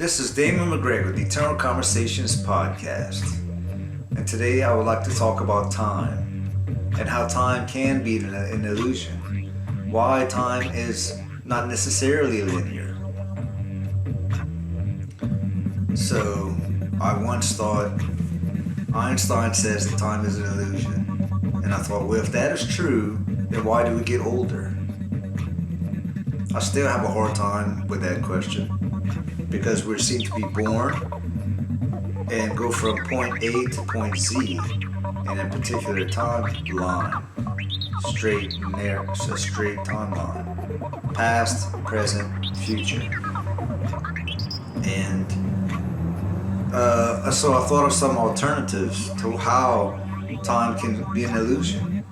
This is Damon McGregor with the Eternal Conversations podcast. And today I would like to talk about time and how time can be an illusion. Why time is not necessarily linear. So, I once thought Einstein says that time is an illusion. And I thought, well, if that is true, then why do we get older? I still have a hard time with that question because we seem to be born and go from point A to point Z in a particular timeline, a straight timeline, past, present, future. And so I thought of some alternatives to how time can be an illusion.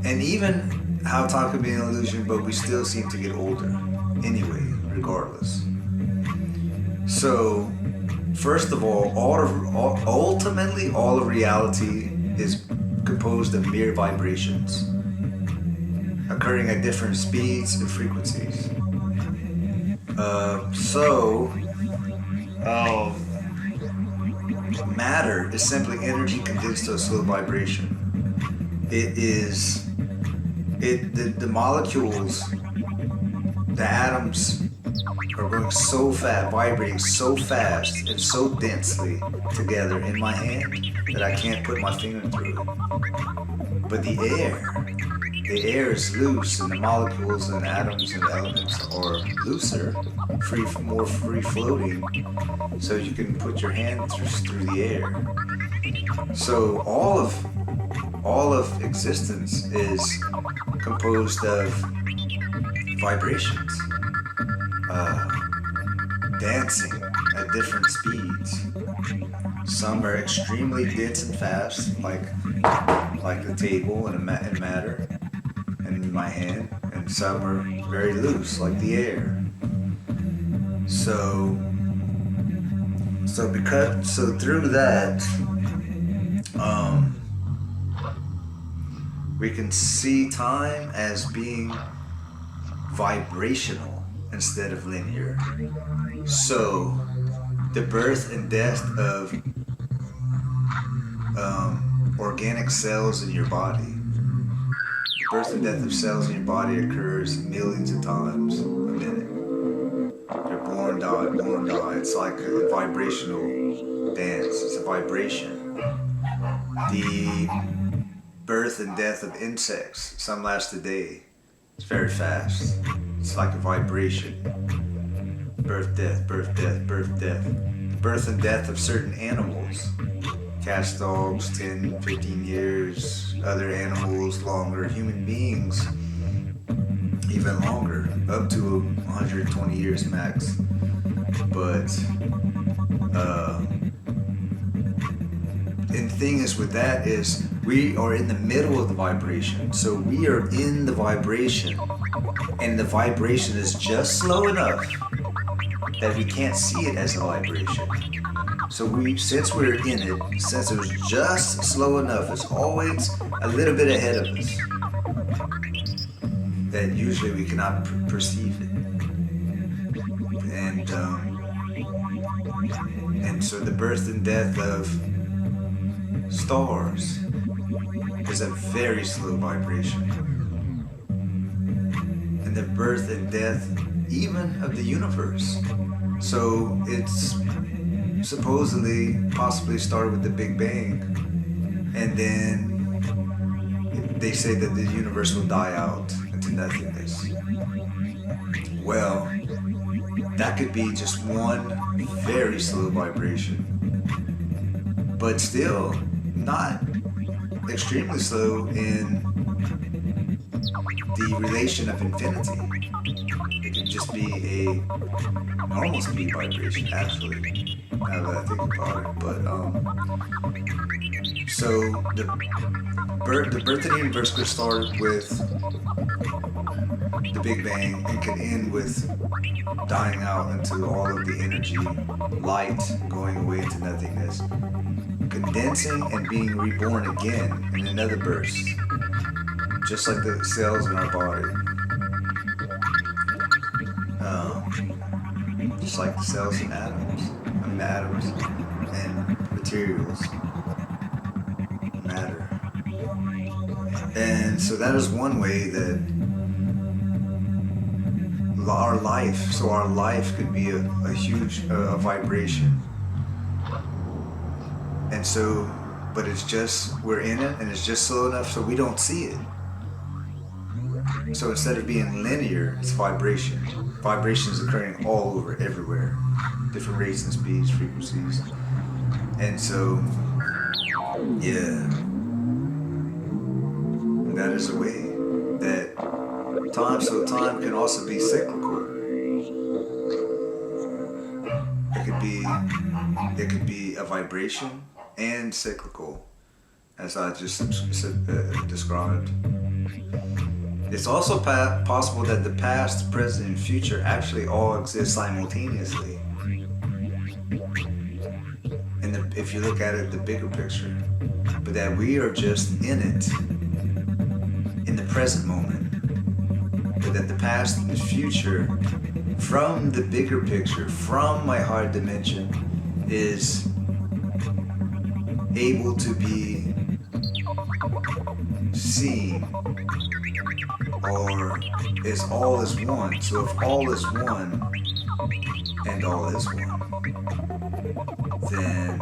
And even how time can be an illusion, but we still seem to get older anyway, regardless. So, first of all, ultimately all of reality is composed of mere vibrations, occurring at different speeds and frequencies. Matter is simply energy condensed to a slow vibration. The molecules, the atoms are going so fast, vibrating so fast and so densely together in my hand that I can't put my finger through it. But the air is loose, and the molecules and atoms and elements are looser, more free floating, so you can put your hand through the air. So all of existence is composed of vibrations, dancing at different speeds. Some are extremely dense and fast, like the table and matter in my hand, and some are very loose, like the air. So through that, we can see time as being vibrational instead of linear. So the birth and death of organic cells in your body, the birth and death of cells in your body occurs millions of times a minute. They're born, die. It's like a vibrational dance. It's a vibration. The birth and death of insects, some last a day. It's very fast. It's like a vibration. Birth, death, birth, death, birth, death. The birth and death of certain animals. Cats, dogs, 10, 15 years. Other animals, longer. Human beings, even longer. Up to 120 years max. But, and the thing is with that is we are in the middle of the vibration. So we are in the vibration, and the vibration is just slow enough that we can't see it as a vibration. So since we're in it, since it was just slow enough, it's always a little bit ahead of us, that usually we cannot perceive it. And so the birth and death of stars is a very slow vibration. And the birth and death even of the universe. So it's supposedly, possibly started with the Big Bang, and then they say that the universe will die out into nothingness. Well, that could be just one very slow vibration, but still not extremely slow in the relation of infinity. It could just be a normal speed vibration, actually, now that I think about it. But so the birth of the universe could start with the Big Bang and could end with dying out into all of the energy, light going away into nothingness, condensing and being reborn again in another burst, just like the cells in our body. just like the cells in atoms and materials, matter. And so that is one way that our life could be a huge vibration. And so, but it's just, we're in it and it's just slow enough so we don't see it. So instead of being linear, it's vibration. Vibration is occurring all over, everywhere. Different rates and speeds, frequencies. And so, yeah, that is a way that time can also be cyclical. It could be a vibration and cyclical, as I just described. It's also possible that the past, present, and future actually all exist simultaneously. And if you look at it, the bigger picture, but that we are just in it, in the present moment, but that the past and the future, from the bigger picture, from my higher dimension, is able to be seen, or is all is one. So if all is one and all is one, then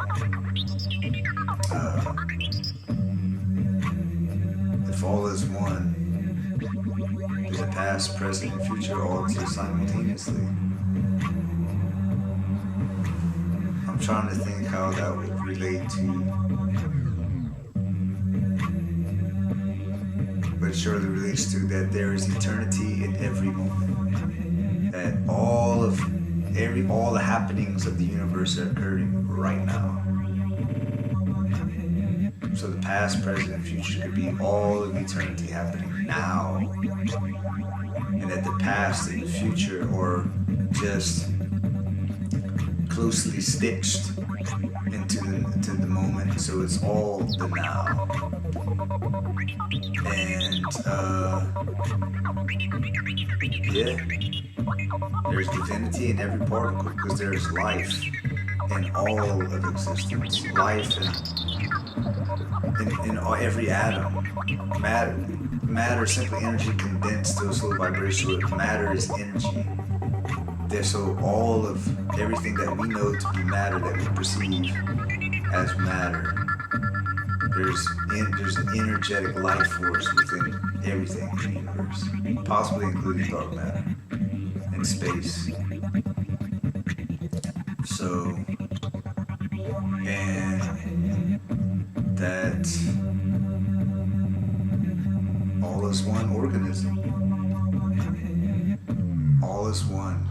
if all is one, then the past, present, and future all exist simultaneously. I'm trying to think how that would relate to, but it surely relates to that there is eternity in every moment. That all the happenings of the universe are occurring right now. So the past, present, and future could be all of eternity happening now. And that the past and the future are just closely stitched into the moment. So it's all the now. And yeah, there's divinity in every particle because there's life in all of existence. Life in every atom. Matter is simply energy condensed to a slow vibration. Matter is energy. So all of everything that we know to be matter, that we perceive as matter, there's an energetic life force within everything in the universe, possibly including dark matter and space. So, and that all is one organism. All is one.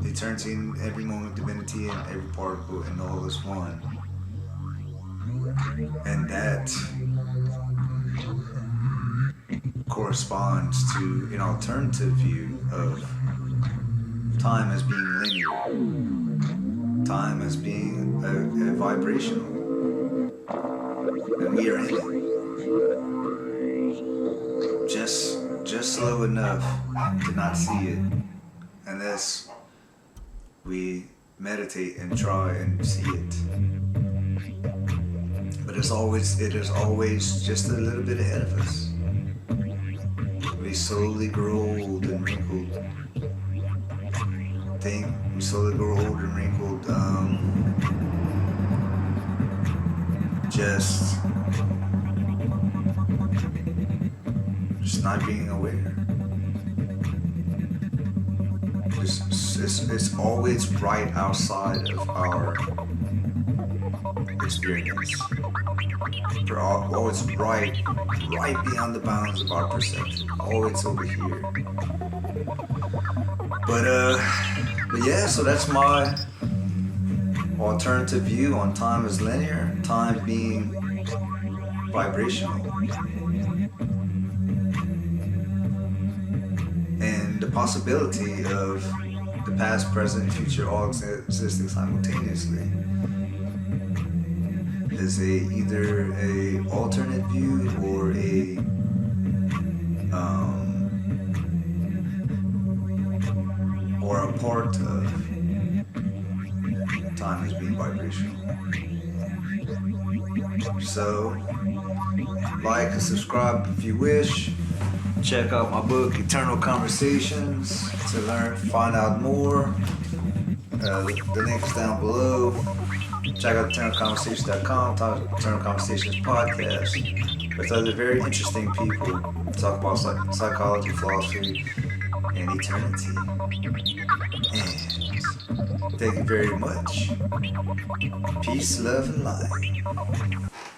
Eternity in every moment, divinity in every particle, and all is one. And that corresponds to an alternative view of time as being linear, time as being a vibrational, and we are in it. Just slow enough to not see it, unless we meditate and try and see it. But it is always just a little bit ahead of us. We slowly grow old and wrinkled. We slowly grow old and wrinkled. Just not being aware. It's always right outside of our experience. They're always right beyond the bounds of our perception. Always over here. But yeah, so that's my alternative view on time as linear, time being vibrational. And the possibility of the past, present, and future all existing simultaneously is either a alternate view or or a part of time as being vibrational. So, like and subscribe if you wish. Check out my book, Eternal Conversations, to learn, find out more. The link is down below. Check out eternalconversations.com, Eternal Conversations podcast, with other very interesting people. Talk about psychology, philosophy, and eternity. And thank you very much. Peace, love, and light.